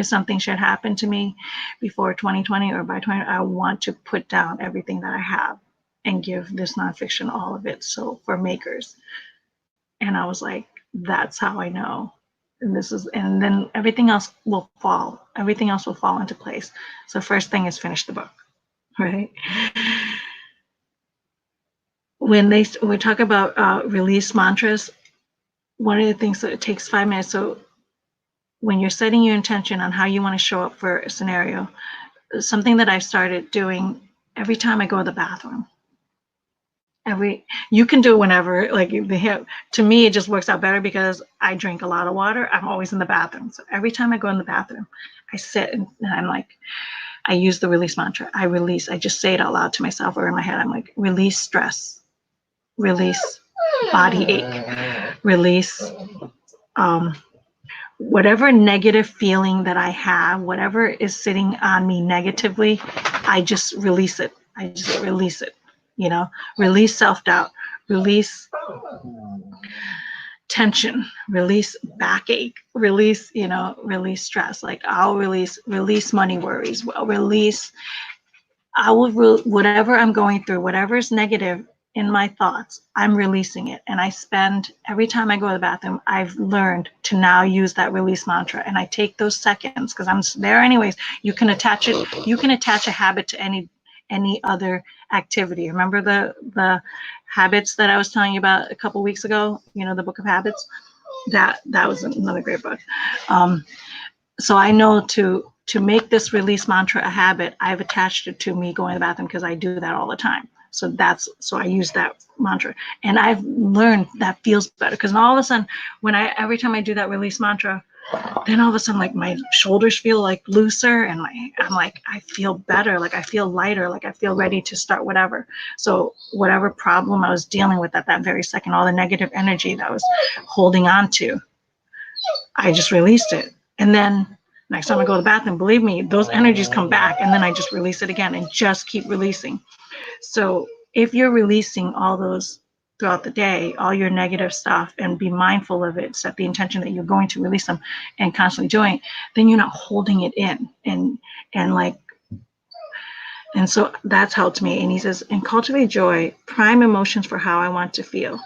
something should happen to me before 2020 or by 20, I want to put down everything that I have and give this nonfiction all of it. So for makers. And I was like, that's how I know. And then everything else will fall. Everything else will fall into place. So first thing is finish the book, right? When we talk about release mantras, one of the things that it takes 5 minutes. So when you're setting your intention on how you want to show up for a scenario, something that I started doing every time I go to the bathroom. You can do it whenever, like to me, it just works out better because I drink a lot of water. I'm always in the bathroom. So every time I go in the bathroom, I sit and I'm like, I use the release mantra. I just say it out loud to myself or in my head. I'm like, release stress, release body ache, release whatever negative feeling that I have, whatever is sitting on me negatively, I just release it. I just release it, release self-doubt, release tension, release backache, release stress. Like I'll release money worries. Whatever I'm going through, whatever's negative in my thoughts, I'm releasing it. And I spend, every time I go to the bathroom, I've learned to now use that release mantra. And I take those seconds because I'm there anyways. You can attach a habit to any other activity. Remember the habits that I was telling you about a couple weeks ago, the book of habits? That was another great book. So I know to make this release mantra a habit, I've attached it to me going to the bathroom because I do that all the time. So I use that mantra, and I've learned that feels better because all of a sudden, every time I do that release mantra, then all of a sudden, like my shoulders feel like looser, and I'm like, I feel better, like I feel lighter, like I feel ready to start whatever. So whatever problem I was dealing with at that very second, all the negative energy that I was holding on to, I just released it. And then next time I go to the bathroom, believe me, those energies come back, and then I just release it again and just keep releasing. So if you're releasing all those throughout the day, all your negative stuff, and be mindful of it, set the intention that you're going to release them and constantly doing it, then you're not holding it in. And so that's helped me. And he says, and cultivate joy, prime emotions for how I want to feel.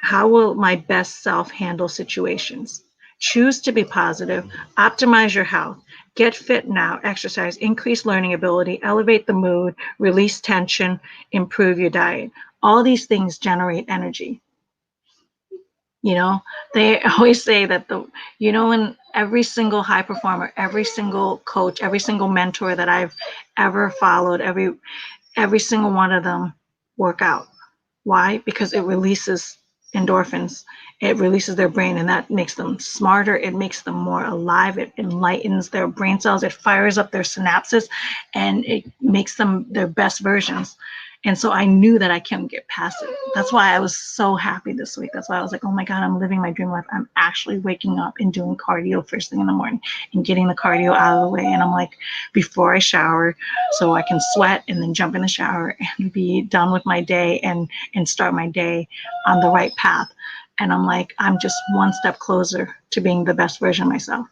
How will my best self handle situations? Choose to be positive, optimize your health, get fit now, exercise, increase learning ability, elevate the mood, release tension, improve your diet. All these things generate energy. They always say that when every single high performer, every single coach, every single mentor that I've ever followed, every single one of them work out. Why? Because it releases endorphins. It releases their brain, and that makes them smarter. It makes them more alive. It enlightens their brain cells. It fires up their synapses, and it makes them their best versions. And so I knew that I couldn't get past it. That's why I was so happy this week. That's why I was like, oh my God, I'm living my dream life. I'm actually waking up and doing cardio first thing in the morning and getting the cardio out of the way. And I'm like, before I shower, so I can sweat and then jump in the shower and be done with my day and start my day on the right path. And I'm like, I'm just one step closer to being the best version of myself.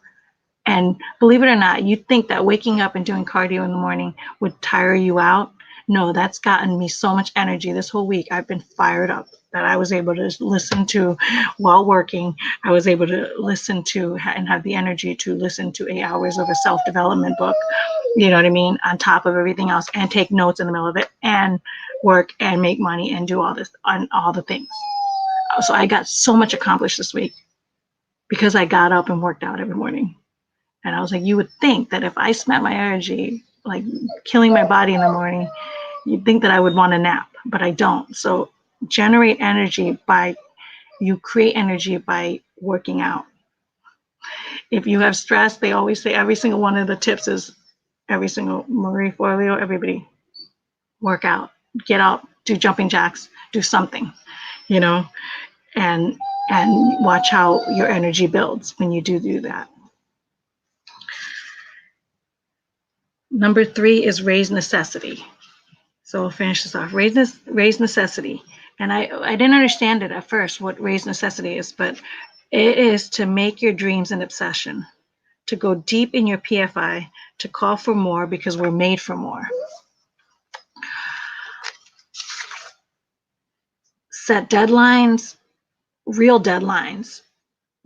And believe it or not, you'd think that waking up and doing cardio in the morning would tire you out. No, that's gotten me so much energy this whole week. I've been fired up that I was able to listen to while working. I was able to listen to and have the energy to listen to 8 hours of a self-development book, you know what I mean, on top of everything else, and take notes in the middle of it and work and make money and do all this on all the things. So I got so much accomplished this week because I got up and worked out every morning. And I was like, you would think that if I spent my energy like killing my body in the morning, you'd think that I would want a nap, but I don't. So create energy by working out. If you have stress, they always say every single one of the tips is Marie Forleo, everybody work out, get out, do jumping jacks, do something, and watch how your energy builds when you do that. Number 3 is raise necessity. So we'll finish this off. Raise necessity. And I didn't understand it at first, what raise necessity is, but it is to make your dreams an obsession, to go deep in your PFI, to call for more because we're made for more. set deadlines, real deadlines.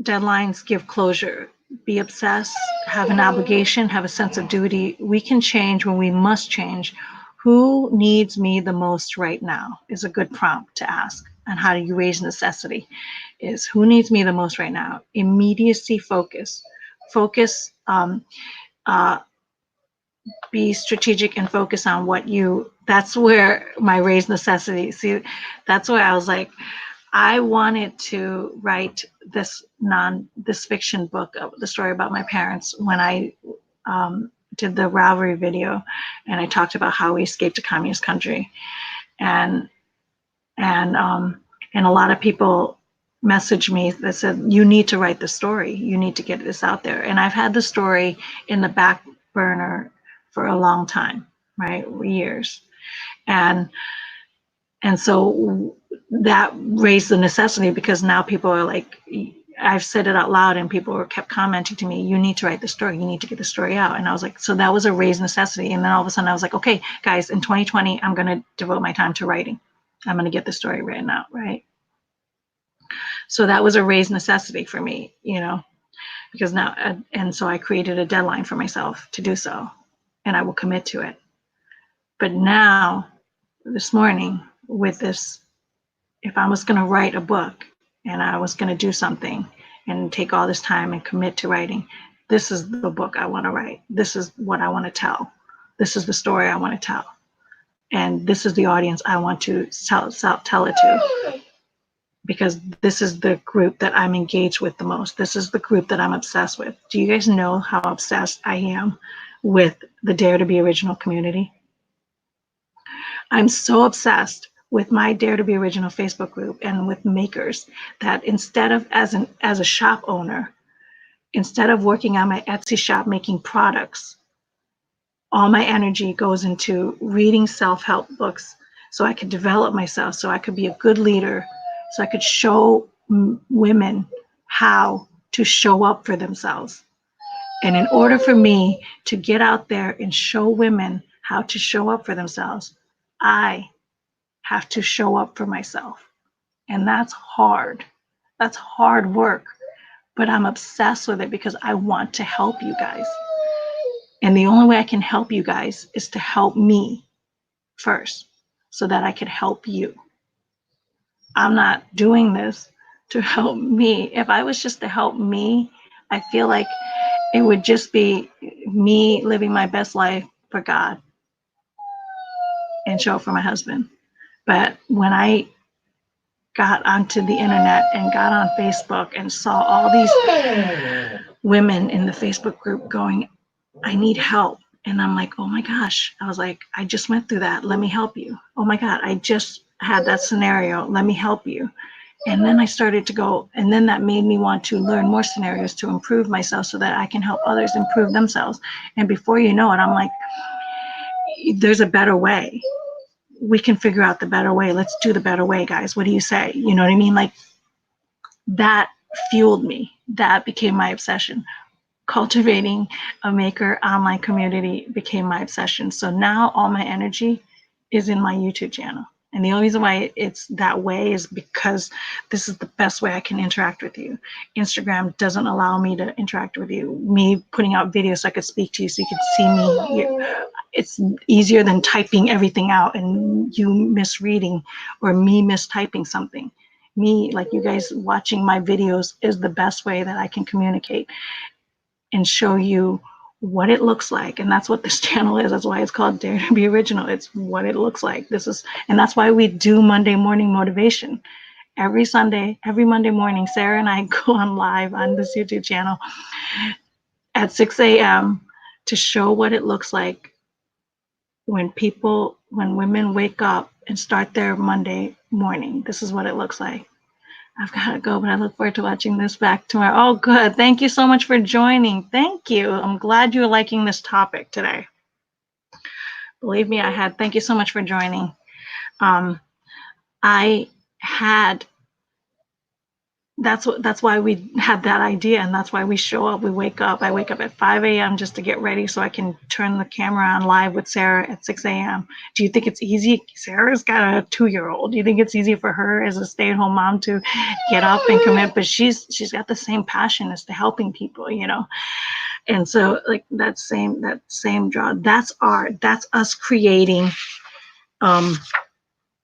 Deadlines give closure. Be obsessed, have an obligation, have a sense of duty. We can change when we must change. Who needs me the most right now is a good prompt to ask. And how do you raise necessity? Is who needs me the most right now? Immediacy, focus. Focus, uh, be strategic and focus on what you, that's where my raised necessity, see, that's where I was like, I wanted to write this fiction book of the story about my parents when I did the Ravelry video, and I talked about how we escaped a communist country, and a lot of people messaged me that said, you need to write the story, you need to get this out there. And I've had the story in the back burner for a long time, right, years, and so that raised the necessity, because now people are like, I've said it out loud and people kept commenting to me, you need to write the story, you need to get the story out. And I was like, so that was a raised necessity. And then all of a sudden I was like, okay, guys, in 2020, I'm going to devote my time to writing. I'm going to get the story written out, right? So that was a raised necessity for me, you know, because now, and so I created a deadline for myself to do so, and I will commit to it. But now, this morning, with this, if I was going to write a book and I was going to do something and take all this time and commit to writing, this is the book I want to write. This is what I want to tell. This is the story I want to tell. And this is the audience I want to tell it to. Because this is the group that I'm engaged with the most. This is the group that I'm obsessed with. Do you guys know how obsessed I am with the Dare to Be Original community? I'm so obsessed with my Dare to Be Original Facebook group and with makers that instead of as a shop owner, instead of working on my Etsy shop making products, all my energy goes into reading self-help books so I could develop myself, so I could be a good leader, so I could show women how to show up for themselves. And in order for me to get out there and show women how to show up for themselves, I have to show up for myself. And that's hard. That's hard work. But I'm obsessed with it because I want to help you guys. And the only way I can help you guys is to help me first so that I could help you. I'm not doing this to help me. If I was just to help me, I feel like it would just be me living my best life for God and show up for my husband. But when I got onto the internet and got on Facebook and saw all these women in the Facebook group going, I need help. And I'm like, oh my gosh. I was like, I just went through that. Let me help you. Oh my God, I just had that scenario. Let me help you. And then I started to go, and then that made me want to learn more scenarios to improve myself so that I can help others improve themselves. And before you know it, I'm like, there's a better way. We can figure out the better way. Let's do the better way, guys. What do you say? You know what I mean? Like, that fueled me. That became my obsession. Cultivating a maker online community became my obsession. So now all my energy is in my YouTube channel. And the only reason why it's that way is because this is the best way I can interact with you. Instagram doesn't allow me to interact with you. Me putting out videos so I could speak to you so you could see me. It's easier than typing everything out and you misreading or me mistyping something. Me, like you guys watching my videos is the best way that I can communicate and show you what it looks like. And that's what this channel is. That's why it's called Dare to Be Original. It's what it looks like. And that's why we do Monday morning motivation. Every Monday morning, Sarah and I go on live on this YouTube channel at 6 a.m. to show what it looks like when women wake up and start their Monday morning. This is what it looks like. I've got to go, but I look forward to watching this back tomorrow. Oh, good. Thank you so much for joining. Thank you. I'm glad you're liking this topic today. Believe me, thank you so much for joining. I had that's why we had that idea, and that's why we show up. We wake up. I wake up at 5 a.m. just to get ready so I can turn the camera on live with Sarah at 6 a.m. Do you think it's easy? Sarah's got a 2-year-old. Do you think it's easy for her as a stay-at-home mom to get up and commit? But she's got the same passion as to helping people, you know. And so like that same draw, that's art. That's us creating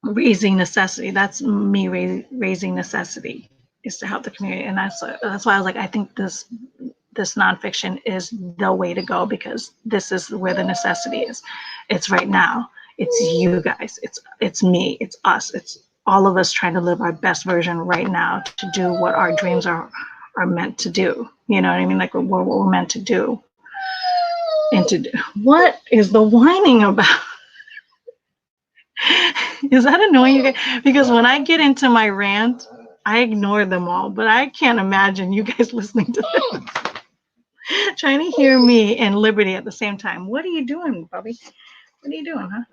raising necessity. That's me raising necessity, is to help the community. And that's why I was like, I think this nonfiction is the way to go, because this is where the necessity is. It's right now. It's you guys. It's me. It's us. It's all of us trying to live our best version right now to do what our dreams are meant to do. You know what I mean? Like what we're meant to do. And to do. What is the whining about? Is that annoying you guys? Because when I get into my rant, I ignore them all, but I can't imagine you guys listening to this. Trying to hear me and Liberty at the same time. What are you doing, Bobby? What are you doing, huh?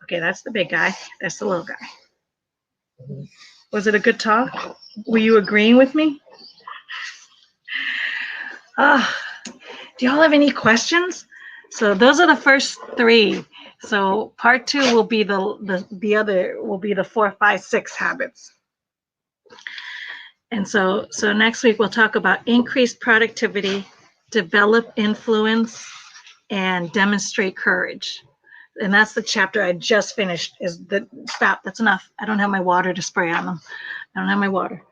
Okay, that's the big guy. That's the little guy. Was it a good talk? Were you agreeing with me? Do y'all have any questions? So those are the first 3. So part 2 will be the other will be the 4, 5, 6 habits. And so next week we'll talk about increased productivity, develop influence, and demonstrate courage. And that's the chapter I just finished. Stop, that's enough. I don't have my water to spray on them. I don't have my water.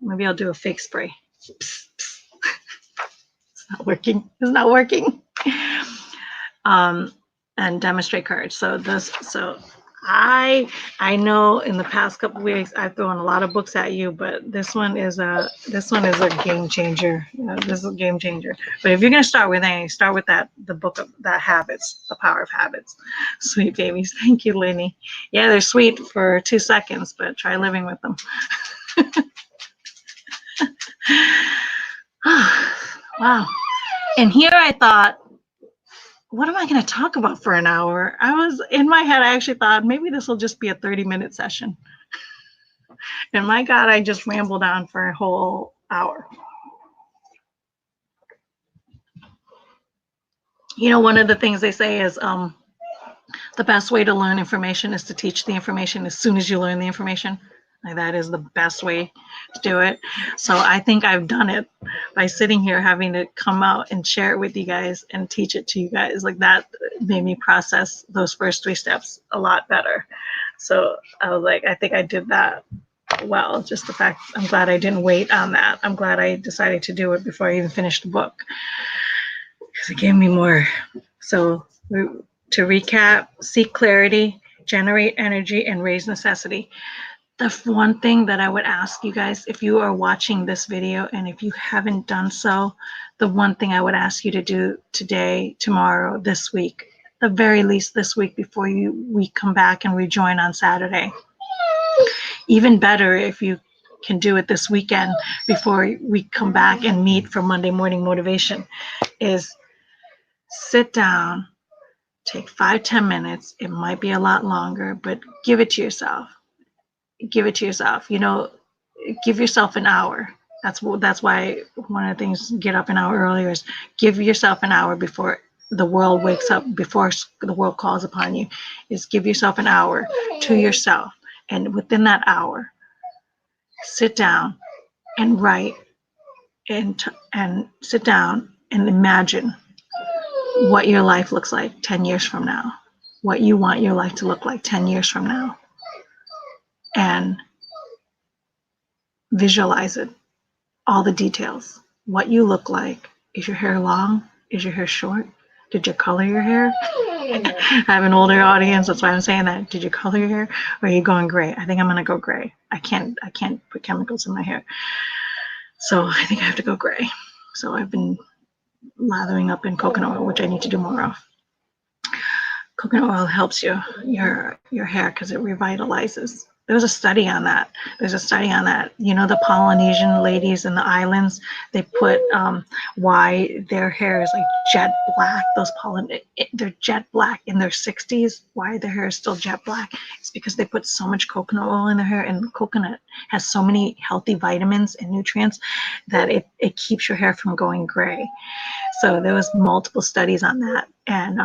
Maybe I'll do a fake spray. Psst, psst. It's not working. It's not working. And demonstrate courage. So I know in the past couple of weeks I've thrown a lot of books at you, but this one is a game changer. This is a game changer. But if you're gonna start with anything, start with the book of that Habits, The Power of Habits. Sweet babies. Thank you, Lenny. Yeah, they're sweet for 2 seconds, but try living with them. Wow. And here I thought, what am I going to talk about for an hour? I was in my head, I actually thought maybe this will just be a 30-minute session. And my God, I just rambled on for a whole hour. You know, one of the things they say is the best way to learn information is to teach the information as soon as you learn the information. Like that is the best way to do it. So I think I've done it by sitting here having to come out and share it with you guys and teach it to you guys. Like that made me process those first 3 steps a lot better. So I was like, I think I did that well. Just the fact, I'm glad I didn't wait on that. I'm glad I decided to do it before I even finished the book, because it gave me more. So to recap, seek clarity, generate energy, and raise necessity. The one thing that I would ask you guys, if you are watching this video and if you haven't done so, the one thing I would ask you to do today, tomorrow, this week, the very least this week before we come back and rejoin on Saturday. Even better if you can do it this weekend before we come back and meet for Monday morning motivation, is sit down, take 5-10 minutes. It might be a lot longer, but give it to yourself. Give it to yourself. You know, give yourself an hour. That's why one of the things, get up an hour earlier, is give yourself an hour before the world wakes up, before the world calls upon you. Is give yourself an hour to yourself, and within that hour, sit down and write, and sit down and imagine what your life looks like 10 years from now, what you want your life to look like 10 years from now. And visualize it, all the details, what you look like. Is your hair long? Is your hair short? Did you color your hair? I have an older audience, that's why I'm saying that. Did you color your hair? Or are you going gray? I think I'm gonna go gray. I can't put chemicals in my hair. So I think I have to go gray. So I've been lathering up in coconut oil, which I need to do more of. Coconut oil helps your hair because it revitalizes There was a study on that. There's a study on that. You know, the Polynesian ladies in the islands, they put why their hair is like jet black. They're jet black in their 60s. Why their hair is still jet black? It's because they put so much coconut oil in their hair, and coconut has so many healthy vitamins and nutrients that it keeps your hair from going gray. So there was multiple studies on that, and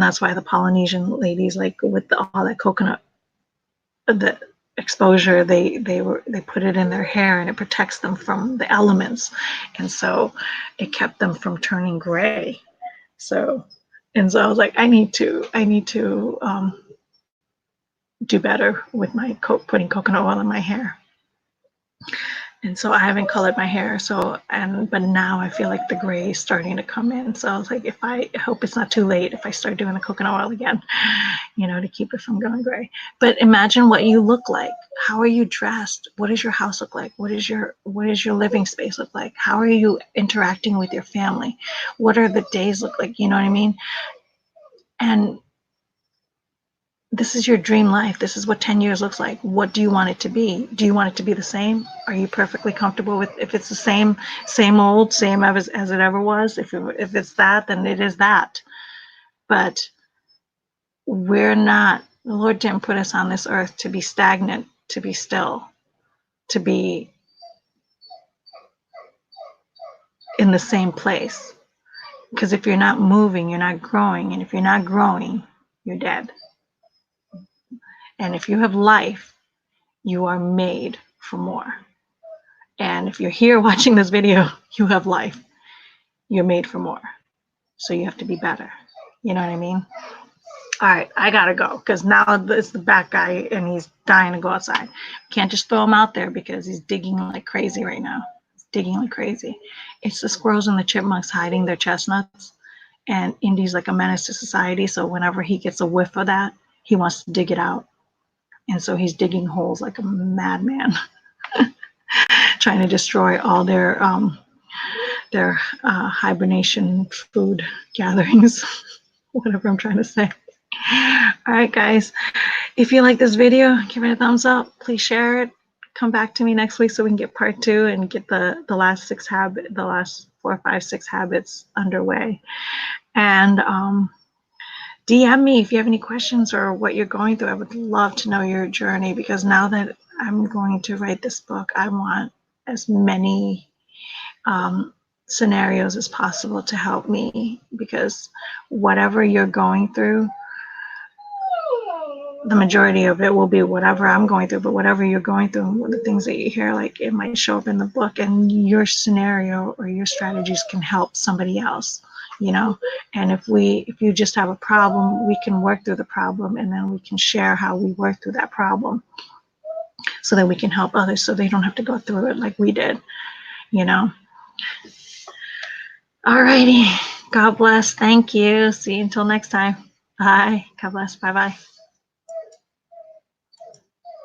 that's why the Polynesian ladies, like with all that coconut, the exposure, they put it in their hair, and it protects them from the elements, and so it kept them from turning gray. So I was like, I need to do better with my putting coconut oil in my hair. And so I haven't colored my hair. But now I feel like the gray is starting to come in. So I was like, I hope it's not too late if I start doing the coconut oil again, to keep it from going gray. But imagine what you look like. How are you dressed? What does your house look like? What is your living space look like? How are you interacting with your family? What are the days look like? You know what I mean? And this is your dream life. This is what 10 years looks like. What do you want it to be? Do you want it to be the same? Are you perfectly comfortable with if it's the same old, same as it ever was? If it's that, then it is that. But we're not, the Lord didn't put us on this earth to be stagnant, to be still, to be in the same place. Because if you're not moving, you're not growing. And if you're not growing, you're dead. And if you have life, you are made for more. And if you're here watching this video, you have life. You're made for more. So you have to be better. You know what I mean? All right, I gotta go because now it's the back guy and he's dying to go outside. Can't just throw him out there because he's digging like crazy right now. He's digging like crazy. It's the squirrels and the chipmunks hiding their chestnuts. And Indy's like a menace to society. So whenever he gets a whiff of that, he wants to dig it out. And so he's digging holes like a madman, trying to destroy all their hibernation food gatherings, whatever I'm trying to say. All right, guys, if you like this video, give it a thumbs up. Please share it. Come back to me next week so we can get part 2 and get the last 4, 5, 6 habits underway. And DM me if you have any questions or what you're going through. I would love to know your journey, because now that I'm going to write this book, I want as many scenarios as possible to help me, because whatever you're going through, the majority of it will be whatever I'm going through, but whatever you're going through, the things that you hear, like it might show up in the book, and your scenario or your strategies can help somebody else. And if you just have a problem, we can work through the problem, and then we can share how we work through that problem so that we can help others so they don't have to go through it like we did. All righty. God bless. Thank you. See you until next time. Bye. God bless. Bye-bye.